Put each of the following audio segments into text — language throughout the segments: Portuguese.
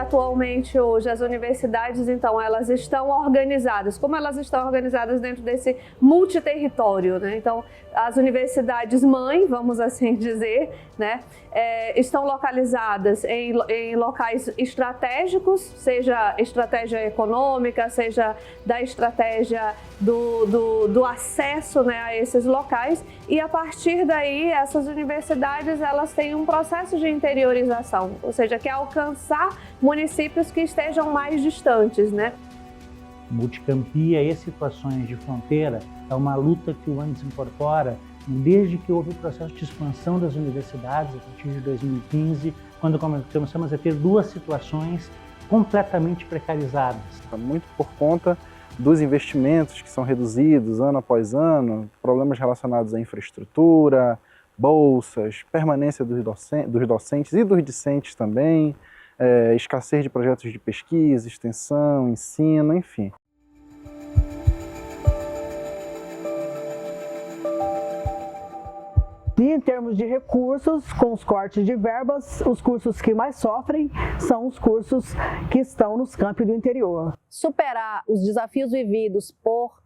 atualmente hoje as universidades, então, elas estão organizadas. Como elas estão organizadas dentro desse multiterritório, né? Então, as universidades mãe, vamos assim dizer, né, estão localizadas em locais estratégicos, seja estratégia econômica, seja da estratégia do acesso, né, a esses locais, e a partir daí essas universidades elas têm um processo de interiorização, ou seja, que é alcançar municípios que estejam mais distantes, né? Multicampia e situações de fronteira é uma luta que o ANDES incorpora desde que houve o processo de expansão das universidades, a partir de 2015, quando começamos a ter duas situações completamente precarizadas. Muito por conta dos investimentos que são reduzidos ano após ano, problemas relacionados à infraestrutura, bolsas, permanência dos docentes e dos discentes também, escassez de projetos de pesquisa, extensão, ensino, enfim. E em termos de recursos, com os cortes de verbas, os cursos que mais sofrem são os cursos que estão nos campi do interior. Superar os desafios vividos por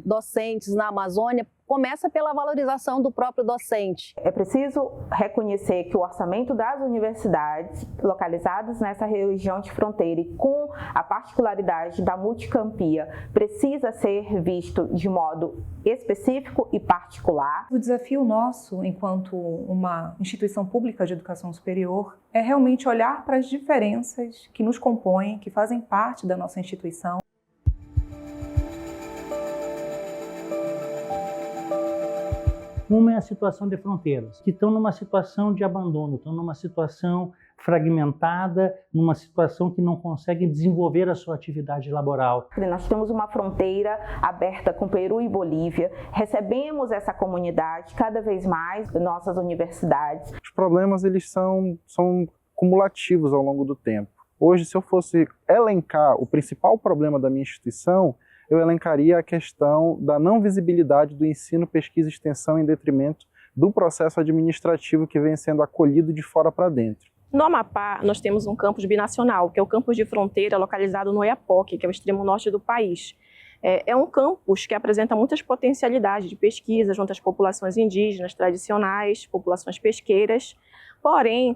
docentes na Amazônia começa pela valorização do próprio docente. É preciso reconhecer que o orçamento das universidades localizadas nessa região de fronteira e com a particularidade da multicampia precisa ser visto de modo específico e particular. O desafio nosso, enquanto uma instituição pública de educação superior, é realmente olhar para as diferenças que nos compõem, que fazem parte da nossa instituição. Uma é a situação de fronteiras, que estão numa situação de abandono, estão numa situação fragmentada, numa situação que não consegue desenvolver a sua atividade laboral. Nós temos uma fronteira aberta com Peru e Bolívia, recebemos essa comunidade cada vez mais em nossas universidades. Os problemas eles são cumulativos ao longo do tempo. Hoje, se eu fosse elencar o principal problema da minha instituição, eu elencaria a questão da não visibilidade do ensino, pesquisa e extensão em detrimento do processo administrativo que vem sendo acolhido de fora para dentro. No Amapá, nós temos um campus binacional, que é o campus de fronteira localizado no Oiapoque, que é o extremo norte do país. É um campus que apresenta muitas potencialidades de pesquisa junto às populações indígenas tradicionais, populações pesqueiras, porém,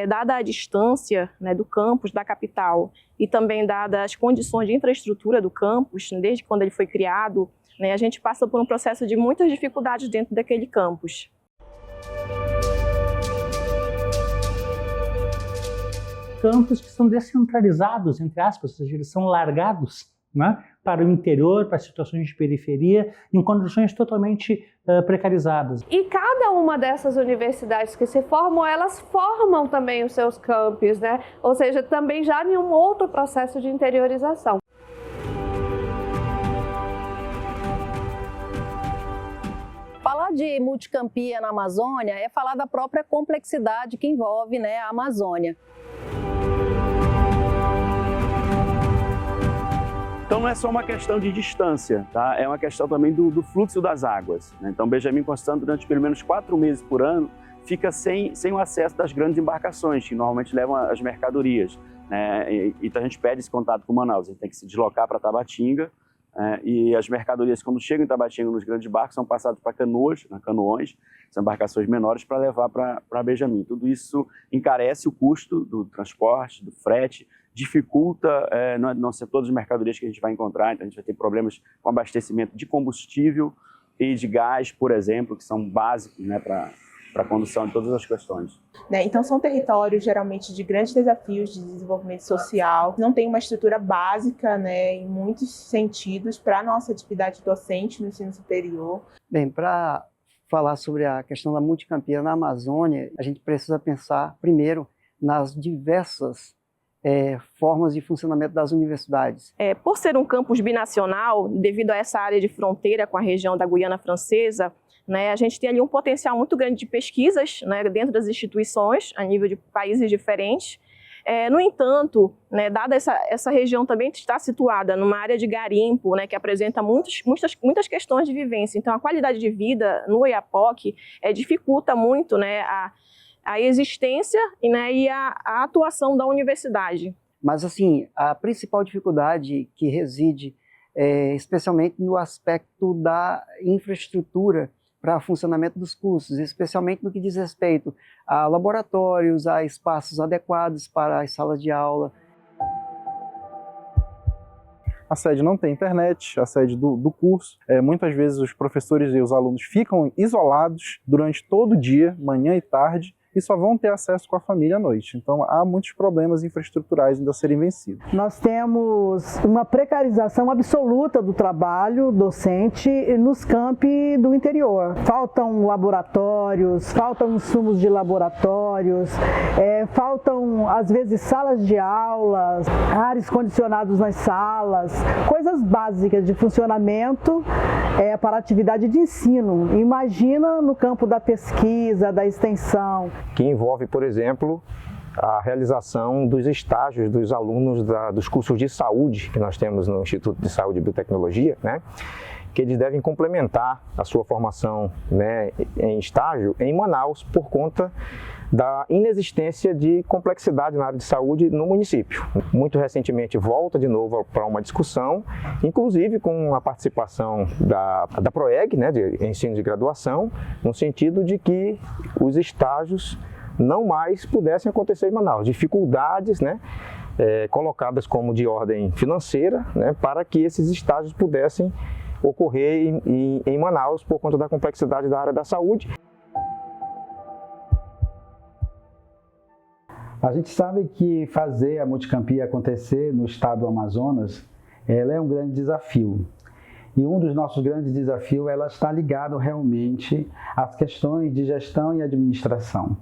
dada a distância, né, do campus, da capital, e também dadas as condições de infraestrutura do campus, desde quando ele foi criado, né, a gente passa por um processo de muitas dificuldades dentro daquele campus. Campos que são descentralizados, entre aspas, ou seja, eles são largados, né, para o interior, para situações de periferia, em condições totalmente precarizadas. E cada uma dessas universidades que se formam, elas formam também os seus campos, né? Ou seja, também já em um outro processo de interiorização. Falar de multicampia na Amazônia é falar da própria complexidade que envolve, né, a Amazônia. Então não é só uma questão de distância, tá? É uma questão também do fluxo das águas, né? Então Benjamin Constant, durante pelo menos 4 meses por ano, fica sem o acesso das grandes embarcações, que normalmente levam as mercadorias, né? Então a gente perde esse contato com Manaus, a gente tem que se deslocar para Tabatinga, e as mercadorias, quando chegam em Tabatinga nos grandes barcos, são passadas para canoas, canoões, são embarcações menores para levar para Benjamin. Tudo isso encarece o custo do transporte, do frete, dificulta, não ser todas as mercadorias que a gente vai encontrar, então a gente vai ter problemas com abastecimento de combustível e de gás, por exemplo, que são básicos, né, para a condução de todas as questões. Então são territórios geralmente de grandes desafios de desenvolvimento social, não tem uma estrutura básica, né, em muitos sentidos para a nossa atividade docente no ensino superior. Bem, para falar sobre a questão da multicampia na Amazônia, a gente precisa pensar primeiro nas diversas formas de funcionamento das universidades. Por ser um campus binacional, devido a essa área de fronteira com a região da Guiana Francesa, né, a gente tem ali um potencial muito grande de pesquisas, né, dentro das instituições, a nível de países diferentes. No entanto, né, dada essa região também está situada numa área de garimpo, né, que apresenta muitas questões de vivência. Então, a qualidade de vida no Oiapoque dificulta muito, né, a existência, né, e a atuação da universidade. Mas, assim, a principal dificuldade que reside especialmente no aspecto da infraestrutura para funcionamento dos cursos, especialmente no que diz respeito a laboratórios, a espaços adequados para as salas de aula. A sede não tem internet, a sede do curso. Muitas vezes os professores e os alunos ficam isolados durante todo o dia, manhã e tarde, e só vão ter acesso com a família à noite. Então há muitos problemas infraestruturais ainda a serem vencidos. Nós temos uma precarização absoluta do trabalho docente nos campi do interior. Faltam laboratórios, faltam insumos de laboratórios, faltam às vezes salas de aulas, ares condicionados nas salas, coisas básicas de funcionamento para a atividade de ensino. Imagina no campo da pesquisa, da extensão. Que envolve, por exemplo, a realização dos estágios dos alunos dos cursos de saúde que nós temos no Instituto de Saúde e Biotecnologia, né? Que eles devem complementar a sua formação, né, em estágio em Manaus por conta da inexistência de complexidade na área de saúde no município. Muito recentemente volta de novo para uma discussão, inclusive com a participação da PROEG, né, de ensino de graduação, no sentido de que os estágios não mais pudessem acontecer em Manaus. Dificuldades, né, colocadas como de ordem financeira, né, para que esses estágios pudessem ocorrer em Manaus por conta da complexidade da área da saúde. A gente sabe que fazer a Multicampia acontecer no estado do Amazonas, ela é um grande desafio. E um dos nossos grandes desafios, ela está ligado realmente às questões de gestão e administração.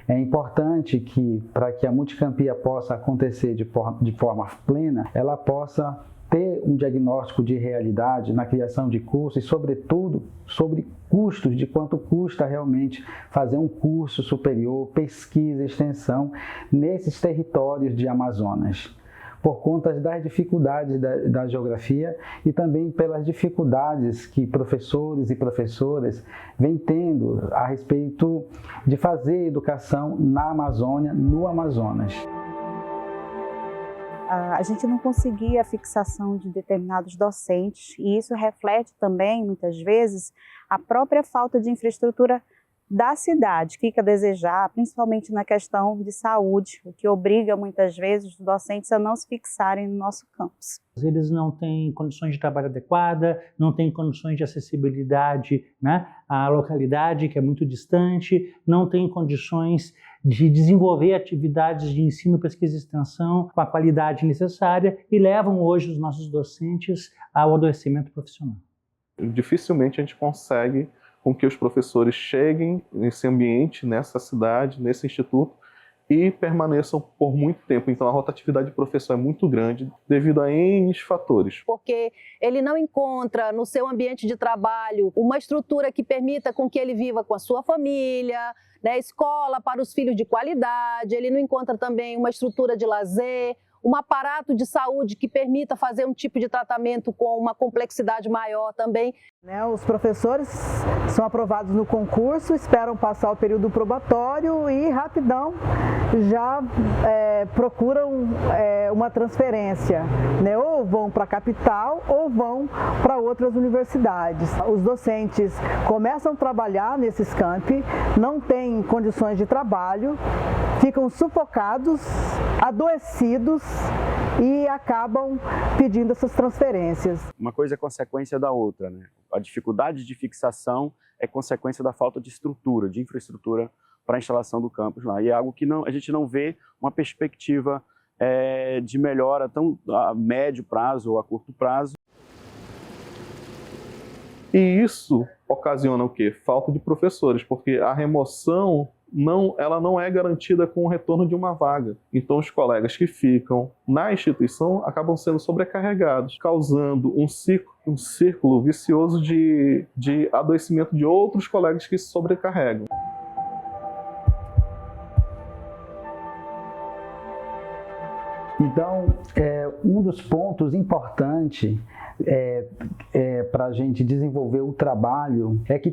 É importante que, para que a Multicampia possa acontecer de forma plena, ela possa ter um diagnóstico de realidade na criação de cursos e, sobretudo, sobre custos, de quanto custa realmente fazer um curso superior, pesquisa e extensão nesses territórios de Amazonas, por conta das dificuldades da geografia e também pelas dificuldades que professores e professoras vêm tendo a respeito de fazer educação na Amazônia, no Amazonas. A gente não conseguia a fixação de determinados docentes e isso reflete também, muitas vezes, a própria falta de infraestrutura da cidade, que fica a desejar, principalmente na questão de saúde, o que obriga muitas vezes os docentes a não se fixarem no nosso campus. Eles não têm condições de trabalho adequada, não têm condições de acessibilidade, né, à localidade, que é muito distante, não têm condições de desenvolver atividades de ensino, pesquisa e extensão com a qualidade necessária e levam hoje os nossos docentes ao adoecimento profissional. Dificilmente a gente consegue com que os professores cheguem nesse ambiente, nessa cidade, nesse instituto e permaneçam por muito tempo. Então a rotatividade do professor é muito grande devido a N fatores. Porque ele não encontra no seu ambiente de trabalho uma estrutura que permita com que ele viva com a sua família, né, escola para os filhos de qualidade, ele não encontra também uma estrutura de lazer, um aparato de saúde que permita fazer um tipo de tratamento com uma complexidade maior também. Os professores são aprovados no concurso, esperam passar o período probatório e rapidão já procuram uma transferência, né? Ou vão para a capital ou vão para outras universidades. Os docentes começam a trabalhar nesses campi, não têm condições de trabalho, ficam sufocados, adoecidos e acabam pedindo essas transferências. Uma coisa é consequência da outra, né? A dificuldade de fixação é consequência da falta de estrutura, de infraestrutura para a instalação do campus lá. E é algo que a gente não vê uma perspectiva de melhora tão a médio prazo ou a curto prazo. E isso ocasiona o quê? Falta de professores, porque a remoção ela não é garantida com o retorno de uma vaga. Então os colegas que ficam na instituição acabam sendo sobrecarregados, causando um círculo vicioso de adoecimento de outros colegas que se sobrecarregam. Então, um dos pontos importantes para a gente desenvolver o trabalho é que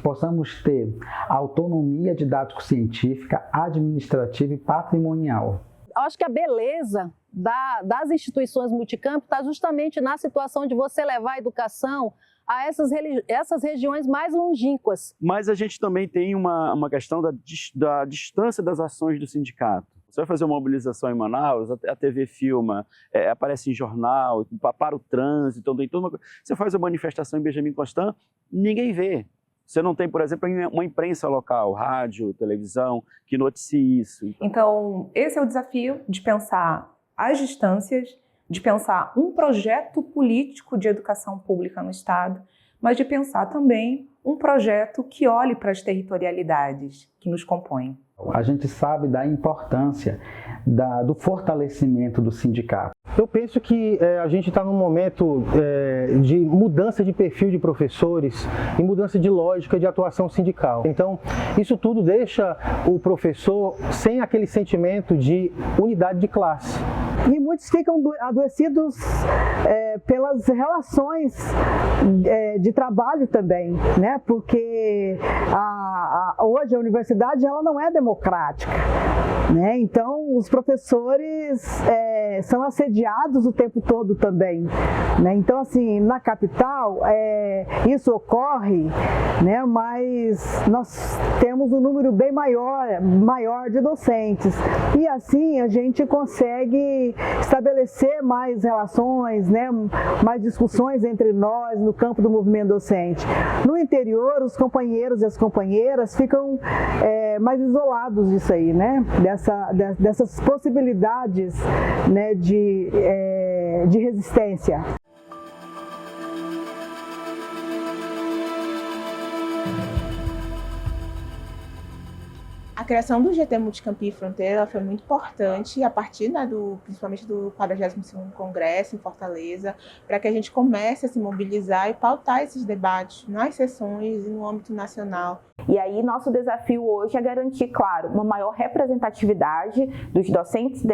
possamos ter autonomia didático-científica, administrativa e patrimonial. Acho que a beleza das instituições multicamp está justamente na situação de você levar a educação a essas regiões mais longínquas. Mas a gente também tem uma questão da distância das ações do sindicato. Você vai fazer uma mobilização em Manaus, a TV filma, aparece em jornal, para o trânsito, então tem toda uma coisa. Você faz uma manifestação em Benjamin Constant, ninguém vê. Você não tem, por exemplo, uma imprensa local, rádio, televisão, que noticie isso. Então, esse é o desafio de pensar as distâncias, de pensar um projeto político de educação pública no Estado, mas de pensar também um projeto que olhe para as territorialidades que nos compõem. A gente sabe da importância do fortalecimento do sindicato. Eu penso que a gente está num momento de mudança de perfil de professores e mudança de lógica de atuação sindical. Então, isso tudo deixa o professor sem aquele sentimento de unidade de classe. E muitos ficam adoecidos pelas relações de trabalho também, né? Porque hoje a universidade ela não é democrática, né? Então os professores são assediados o tempo todo também, né? Então assim, na capital isso ocorre, né? Mas nós temos um número bem maior de docentes e assim a gente consegue estabelecer mais relações, né? Mais discussões entre nós no campo do movimento docente. No interior, os companheiros e as companheiras ficam mais isolados disso aí, né? Dessas possibilidades, né, de resistência. A criação do GT Multicampi Fronteira foi muito importante a partir, né, principalmente do 42º Congresso em Fortaleza, para que a gente comece a se mobilizar e pautar esses debates nas sessões e no âmbito nacional. E aí nosso desafio hoje é garantir, claro, uma maior representatividade dos docentes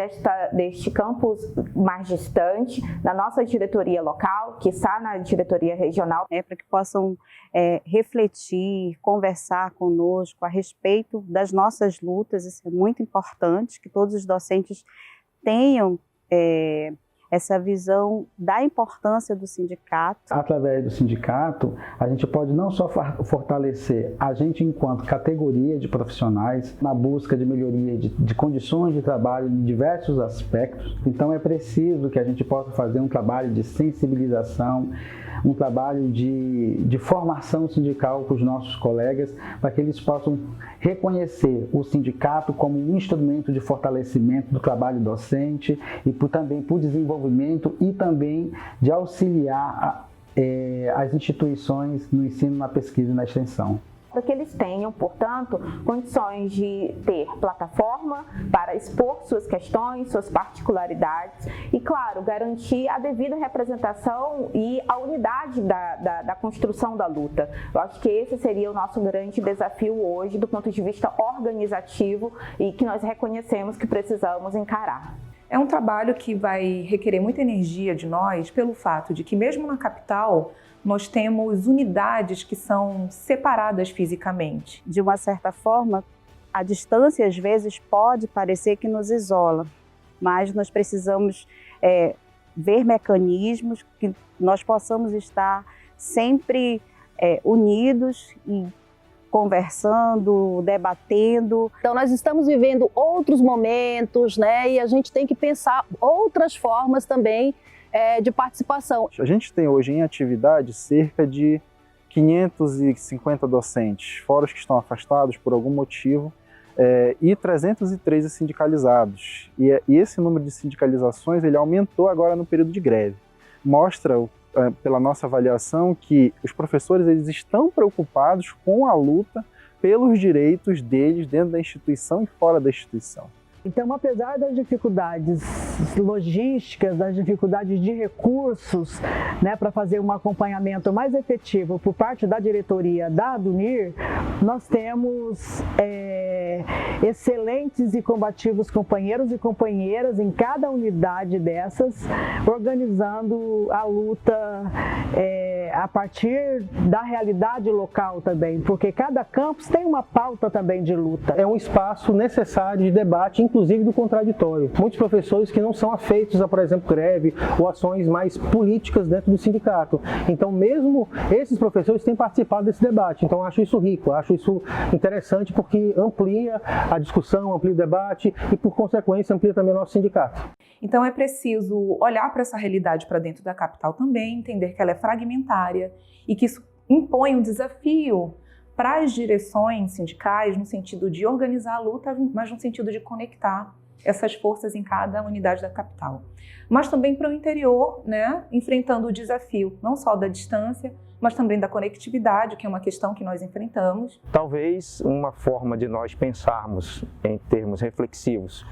deste campus mais distante, da nossa diretoria local, que está na diretoria regional. Para que possam refletir, conversar conosco a respeito das nossas lutas, isso é muito importante, que todos os docentes tenham essa visão da importância do sindicato. Através do sindicato, a gente pode não só fortalecer a gente enquanto categoria de profissionais na busca de melhoria de condições de trabalho em diversos aspectos. Então é preciso que a gente possa fazer um trabalho de sensibilização, um trabalho de formação sindical com os nossos colegas, para que eles possam reconhecer o sindicato como um instrumento de fortalecimento do trabalho docente e também por desenvolvimento e também de auxiliar as instituições no ensino, na pesquisa e na extensão. Para que eles tenham, portanto, condições de ter plataforma para expor suas questões, suas particularidades e, claro, garantir a devida representação e a unidade da construção da luta. Eu acho que esse seria o nosso grande desafio hoje, do ponto de vista organizativo e que nós reconhecemos que precisamos encarar. É um trabalho que vai requerer muita energia de nós pelo fato de que, mesmo na capital, nós temos unidades que são separadas fisicamente. De uma certa forma, a distância às vezes pode parecer que nos isola, mas nós precisamos ver mecanismos que nós possamos estar sempre unidos e conversando, debatendo. Então nós estamos vivendo outros momentos, né? E a gente tem que pensar outras formas também de participação. A gente tem hoje em atividade cerca de 550 docentes, fora os que estão afastados por algum motivo, e 313 sindicalizados. E esse número de sindicalizações ele aumentou agora no período de greve. Mostra, pela nossa avaliação, que os professores eles estão preocupados com a luta pelos direitos deles dentro da instituição e fora da instituição. Então, apesar das dificuldades logísticas, das dificuldades de recursos, né, para fazer um acompanhamento mais efetivo por parte da diretoria da ADUNIR, nós temos excelentes e combativos companheiros e companheiras em cada unidade dessas, organizando a luta a partir da realidade local também, porque cada campus tem uma pauta também de luta. É um espaço necessário de debate, inclusive do contraditório. Muitos professores que não são afeitos a, por exemplo, greve ou ações mais políticas dentro do sindicato. Então, mesmo esses professores têm participado desse debate. Então, acho isso rico, acho isso interessante, porque amplia a discussão, amplia o debate e, por consequência, amplia também o nosso sindicato. Então, é preciso olhar para essa realidade para dentro da capital também, entender que ela é fragmentária e que isso impõe um desafio para as direções sindicais no sentido de organizar a luta, mas no sentido de conectar essas forças em cada unidade da capital. Mas também para o interior, né, enfrentando o desafio não só da distância, mas também da conectividade, que é uma questão que nós enfrentamos. Talvez uma forma de nós pensarmos em termos reflexivos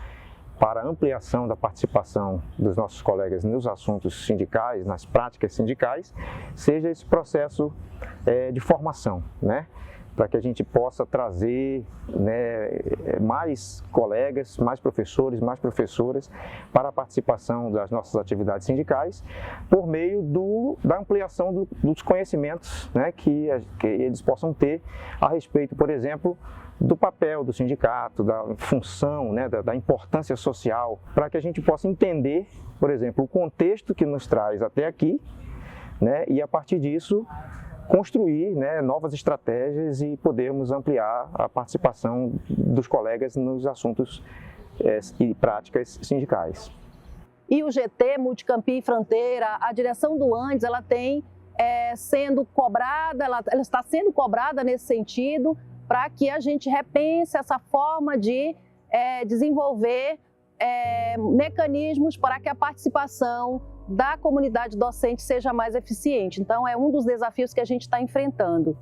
para a ampliação da participação dos nossos colegas nos assuntos sindicais, nas práticas sindicais, seja esse processo de formação, né? Para que a gente possa trazer, né, mais colegas, mais professores, mais professoras para a participação das nossas atividades sindicais por meio da ampliação dos conhecimentos, né, que eles possam ter a respeito, por exemplo, do papel do sindicato, da função, né, da importância social, para que a gente possa entender, por exemplo, o contexto que nos traz até aqui, né, e a partir disso construir, né, novas estratégias e podermos ampliar a participação dos colegas nos assuntos e práticas sindicais. E o GT, Multicampi e Fronteira, a direção do Andes, ela tem sendo cobrada, ela está sendo cobrada nesse sentido, para que a gente repense essa forma de desenvolver mecanismos para que a participação da comunidade docente seja mais eficiente. Então, é um dos desafios que a gente está enfrentando.